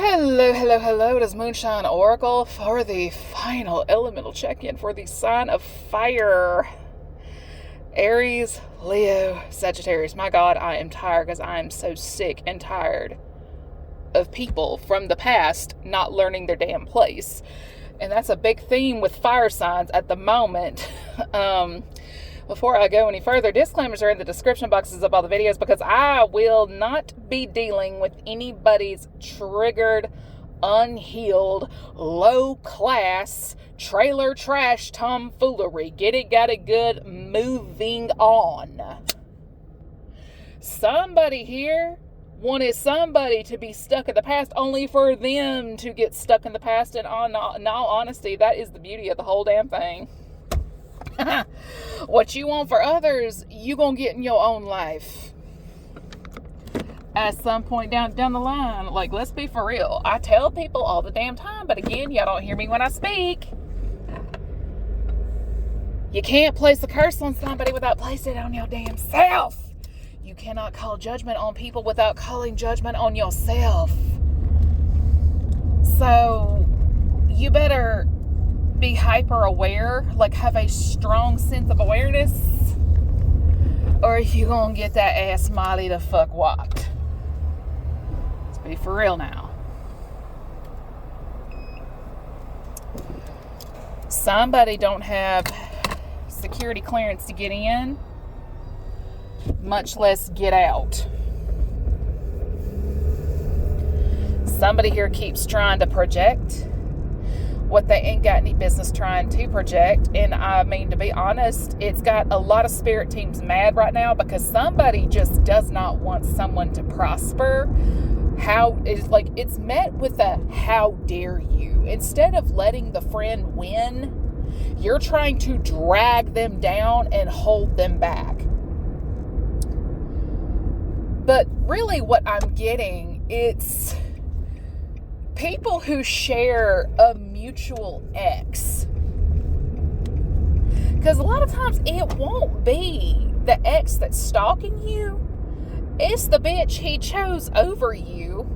Hello, hello, hello. It is Moonshine Oracle for the final elemental check-in for the sign of fire. Aries, Leo, Sagittarius. My God, I am tired because I am so sick and tired of people from the past not learning their damn place. And that's a big theme with fire signs at the moment. Before I go any further, disclaimers are in the description boxes of all the videos because I will not be dealing with anybody's triggered, unhealed, low-class, trailer trash tomfoolery. Get it, got it good, moving on. Somebody here wanted somebody to be stuck in the past only for them to get stuck in the past, and in all honesty, that is the beauty of the whole damn thing. What you want for others, you gonna get in your own life at some point down the line. Like, let's be for real. I tell people all the damn time, but again, y'all don't hear me when I speak. You can't place a curse on somebody without placing it on your damn self. You cannot call judgment on people without calling judgment on yourself. So you better be hyper aware, like have a strong sense of awareness, or you gonna get that ass Molly the fuck whopped. Let's be for real now. Somebody don't have security clearance to get in, much less get out. Somebody here keeps trying to project what they ain't got any business trying to project. And I mean, to be honest, it's got a lot of spirit teams mad right now because somebody just does not want someone to prosper. It's met with a how dare you. Instead of letting the friend win, you're trying to drag them down and hold them back. But really what I'm getting, it's people who share a mutual ex. Because a lot of times it won't be the ex that's stalking you. It's the bitch he chose over you.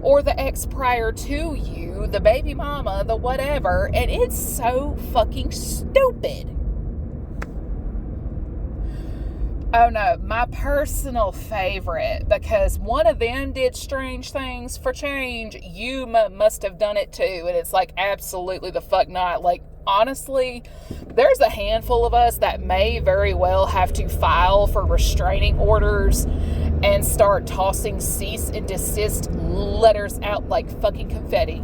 Or the ex prior to you, the baby mama, the whatever. And it's so fucking stupid. Oh no, my personal favorite, because one of them did strange things for change, you must have done it too. And it's like, absolutely the fuck not. Like, honestly, there's a handful of us that may very well have to file for restraining orders and start tossing cease and desist letters out like fucking confetti.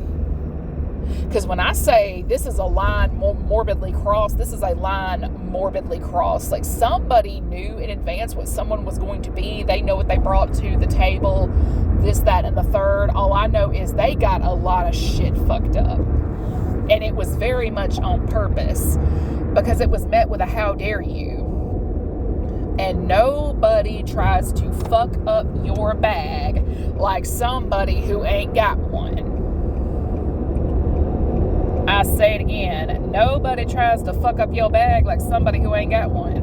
Because when I say this is a line morbidly crossed, this is a line morbidly crossed. Like, somebody knew in advance what someone was going to be. They know what they brought to the table, this, that, and the third. All I know is they got a lot of shit fucked up. And it was very much on purpose because it was met with a how dare you. And nobody tries to fuck up your bag like somebody who ain't got one. I say it again. Nobody tries to fuck up your bag like somebody who ain't got one.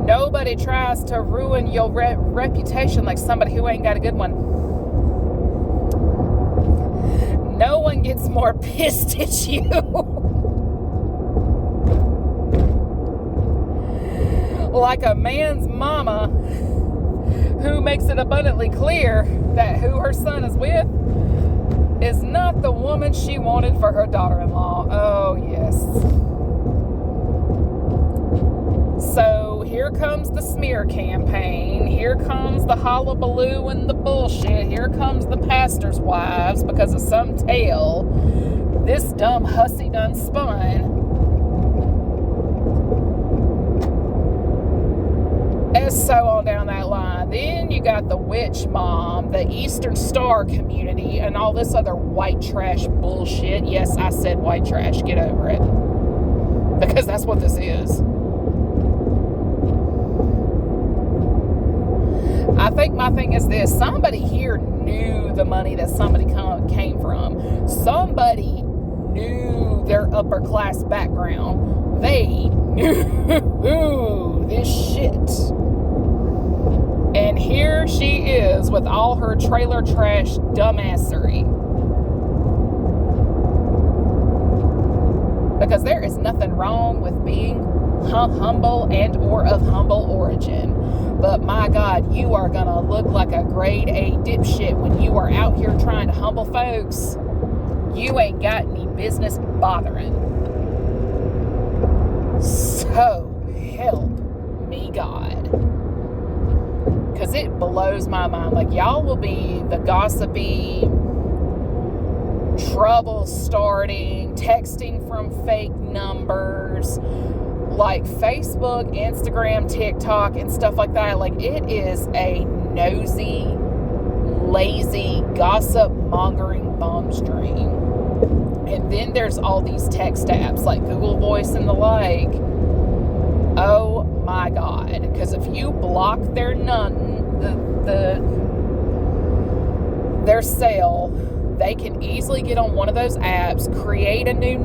Nobody tries to ruin your reputation like somebody who ain't got a good one. No one gets more pissed at you. Like a man's mama who makes it abundantly clear that who her son is with is not the woman she wanted for her daughter-in-law. Oh, yes. So here comes the smear campaign. Here comes the hullabaloo and the bullshit. Here comes the pastor's wives because of some tale this dumb hussy done spun. And so on down that line. Then you got the witch mom, the Eastern Star community, and all this other white trash bullshit. Yes, I said white trash. Get over it. Because that's what this is. I think my thing is this. Somebody here knew the money that somebody came from. Somebody knew their upper class background. They knew this shit. And here she is with all her trailer trash dumbassery. Because there is nothing wrong with being humble and or of humble origin. But my God, you are going to look like a grade A dipshit when you are out here trying to humble folks. You ain't got any business bothering. So help me God. Because it blows my mind. Like, y'all will be the gossipy, trouble starting, texting from fake numbers, like Facebook, Instagram, TikTok, and stuff like that. Like, it is a nosy, lazy, gossip mongering bomb stream. And then there's all these text apps like Google Voice and the like. Oh my God. Because if you block their their cell, they can easily get on one of those apps, create a new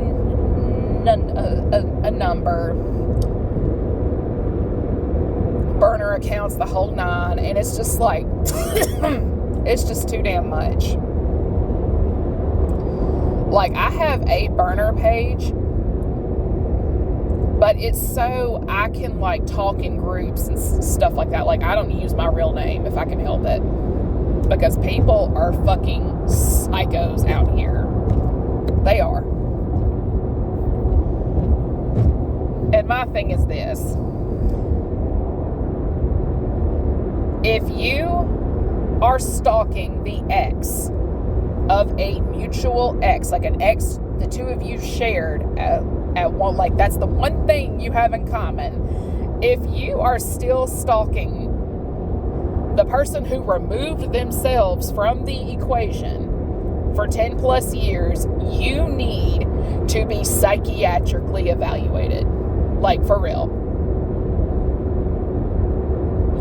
number, burner accounts, the whole nine, and it's just like, it's just too damn much. Like, I have a burner page, but it's so I can, like, talk in groups and stuff like that. Like, I don't use my real name if I can help it. Because people are fucking psychos out here. They are. And my thing is this. If you are stalking the ex of a mutual ex, like an ex the two of you shared at one, like that's the one thing you have in common. If you are still stalking the person who removed themselves from the equation for 10 plus years, you need to be psychiatrically evaluated. Like, for real.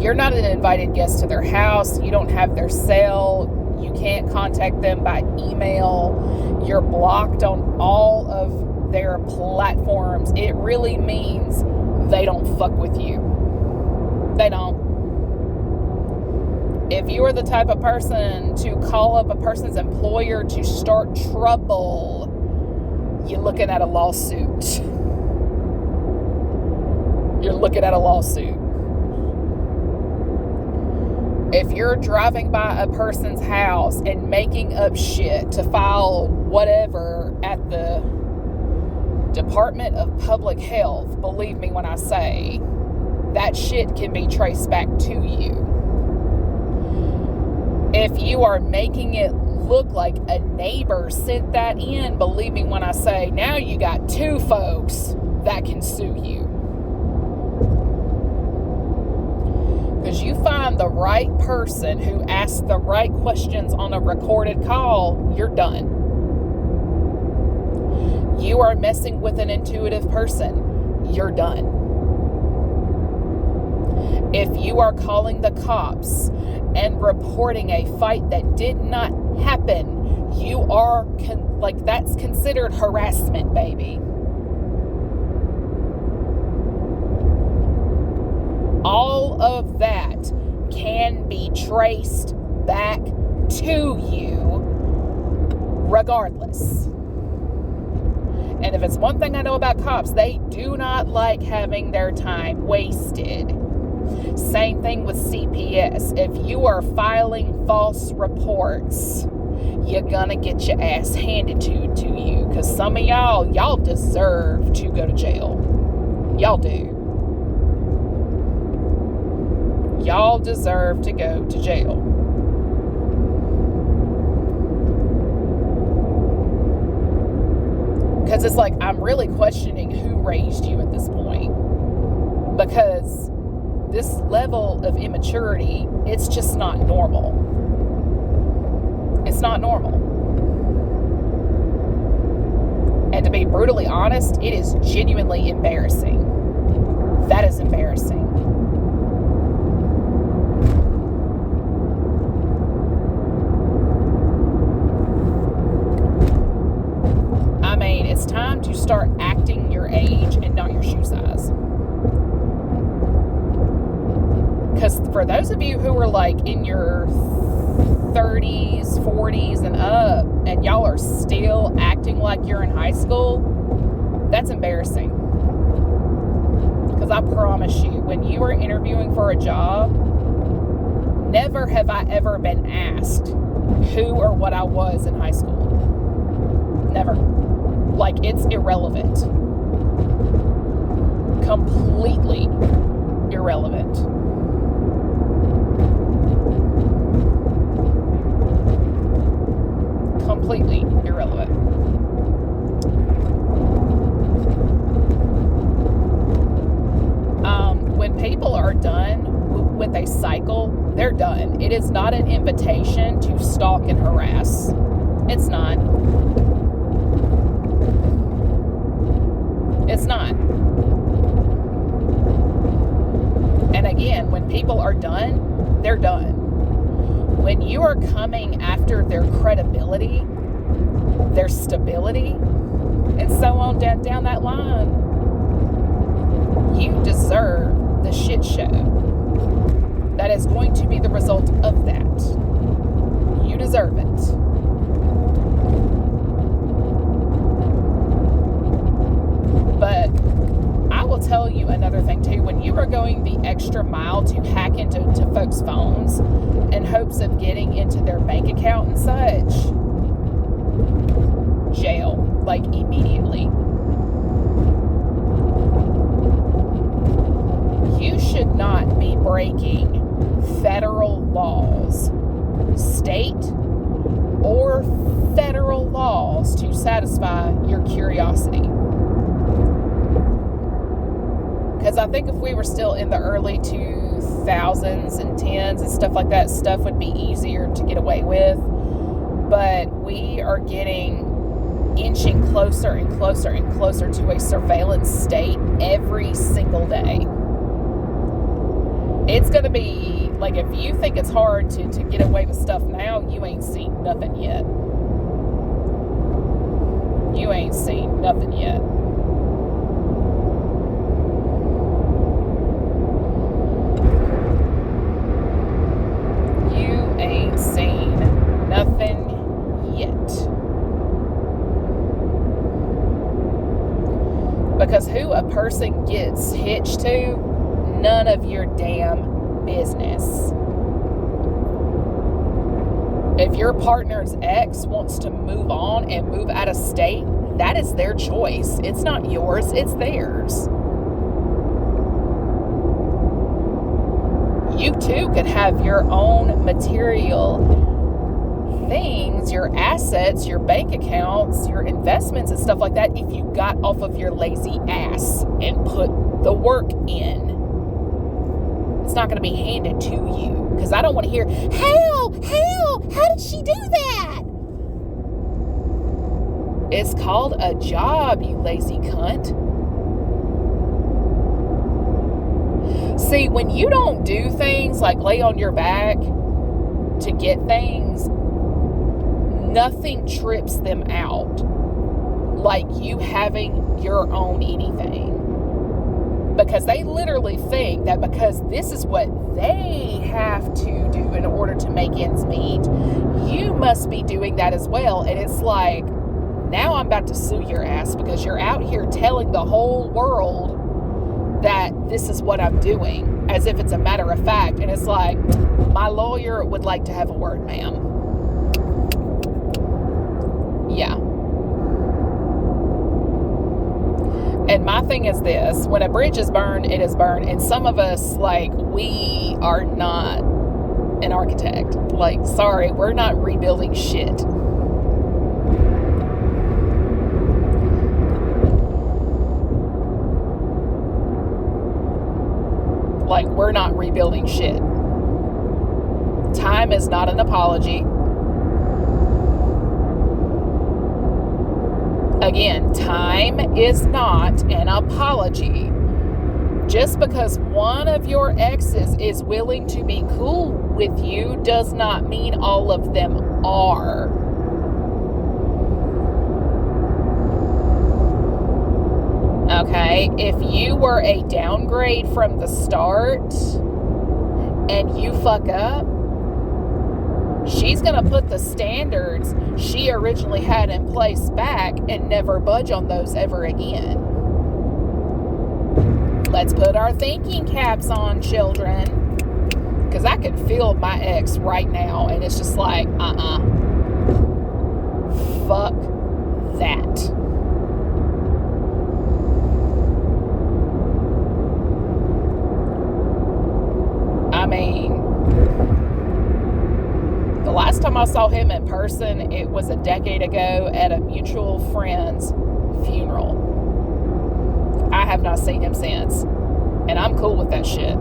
You're not an invited guest to their house. You don't have their cell. You can't contact them by email. You're blocked on all of their platforms. It really means they don't fuck with you. They don't. If you are the type of person to call up a person's employer to start trouble, you're looking at a lawsuit. You're looking at a lawsuit. If you're driving by a person's house and making up shit to file whatever at the Department of Public Health, believe me when I say, that shit can be traced back to you. If you are making it look like a neighbor sent that in, believe me when I say, now you got two folks that can sue you. Because you find the right person who asks the right questions on a recorded call, you're done. You are messing with an intuitive person, you're done. If you are calling the cops and reporting a fight that did not happen, you are, that's considered harassment, baby. All of that can be traced back to you regardless. And if it's one thing I know about cops, they do not like having their time wasted. Same thing with CPS. If you are filing false reports, you're gonna get your ass handed to you. Because some of y'all deserve to go to jail. Y'all do. Y'all deserve to go to jail. Because it's like, I'm really questioning who raised you at this point. Because this level of immaturity, it's just not normal. It's not normal. And to be brutally honest, it is genuinely embarrassing. That is embarrassing. I mean, it's time to start acting your age and not your shoe size. Because for those of you who are like in your 30s, 40s, and up, and y'all are still acting like you're in high school, that's embarrassing. Because I promise you, when you are interviewing for a job, never have I ever been asked who or what I was in high school. Never. Like, it's irrelevant. Completely irrelevant. Completely irrelevant. When people are done with a cycle, they're done. It is not an invitation to stalk and harass. It's not. It's not. And again, when people are done, they're done. When you are coming after their credibility, their stability, and so on down that line, you deserve the shit show that is going to be the result of that. You deserve it. But I will tell you another thing too. When you are going the extra mile to hack into folks' phones in hopes of getting into their bank account and such, jail, like immediately. You should not be breaking federal laws, state or federal laws, to satisfy your curiosity. Because I think if we were still in the early 2000s and 10s and stuff like that, stuff would be easier to get away with. But we are inching closer and closer and closer to a surveillance state every single day. It's going to be, like, if you think it's hard to get away with stuff now, you ain't seen nothing yet. You ain't seen nothing yet. You ain't seen nothing yet. Because who a person gets hitched to, none of your damn business. If your partner's ex wants to move on and move out of state, that is their choice. It's not yours, it's theirs. You too could have your own material things, your assets, your bank accounts, your investments and stuff like that, if you got off of your lazy ass and put the work in. It's not going to be handed to you, because I don't want to hear, how did she do that? It's called a job, you lazy cunt. See, when you don't do things like lay on your back to get things, nothing trips them out like you having your own anything. Because they literally think that because this is what they have to do in order to make ends meet, you must be doing that as well. And it's like, now I'm about to sue your ass because you're out here telling the whole world that this is what I'm doing, as if it's a matter of fact. And it's like, my lawyer would like to have a word, ma'am. Yeah. And my thing is this, when a bridge is burned, it is burned. And some of us, like, we are not an architect. Like, sorry, we're not rebuilding shit. Like, we're not rebuilding shit. Time is not an apology. Again, time is not an apology. Just because one of your exes is willing to be cool with you does not mean all of them are. Okay, if you were a downgrade from the start and you fuck up, she's going to put the standards she originally had in place back and never budge on those ever again. Let's put our thinking caps on, children. Because I can feel my ex right now, and it's just like, fuck that. I mean, the last time I saw him in person, it was a decade ago at a mutual friend's funeral. I have not seen him since, and I'm cool with that shit.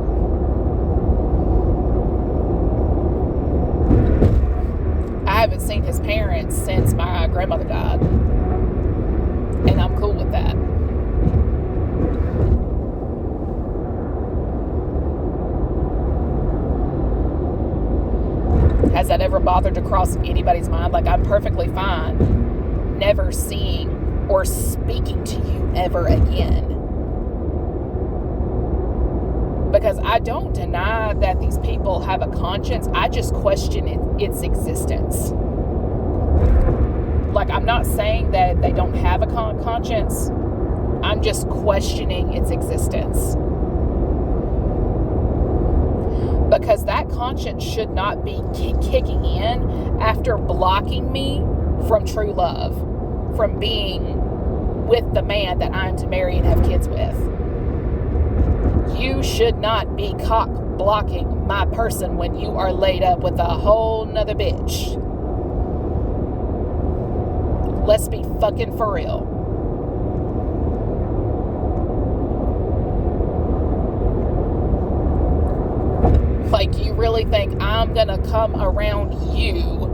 I haven't seen his parents since my grandmother died, and I'm cool with that. Has that ever bothered to cross anybody's mind? Like, I'm perfectly fine never seeing or speaking to you ever again. Because I don't deny that these people have a conscience. I just question its existence. Like, I'm not saying that they don't have a conscience. I'm just questioning its existence. Because that conscience should not be kicking in after blocking me from true love, from being with the man that I'm to marry and have kids with. You should not be cock blocking my person when you are laid up with a whole nother bitch. Let's be fucking for real. Like, you really think I'm gonna come around you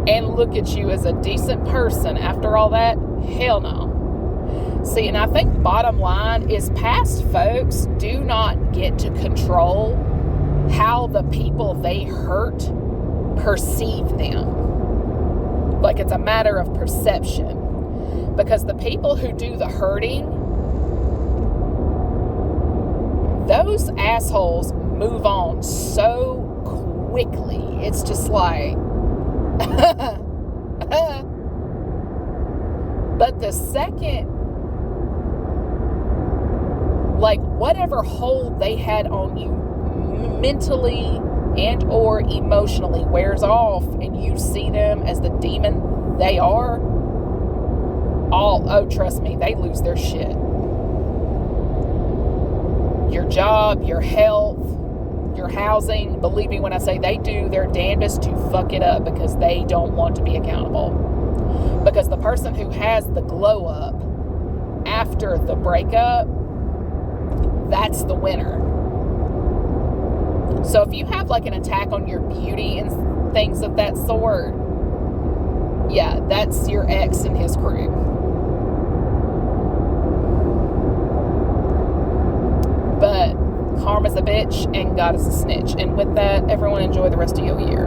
and look at you as a decent person after all that? Hell no. See, and I think bottom line is past folks do not get to control how the people they hurt perceive them. Like, it's a matter of perception. Because the people who do the hurting, those assholes move on so quickly. It's just like, but the second, like, whatever hold they had on you mentally and or emotionally wears off, and you see them as the demon they are, trust me, they lose their shit. Your job, your health, your housing, believe me when I say they do their damnedest to fuck it up because they don't want to be accountable. Because the person who has the glow up after the breakup, that's the winner. So if you have like an attack on your beauty and things of that sort, yeah, that's your ex and his crew. But karma's a bitch and God is a snitch. And with that, everyone enjoy the rest of your year.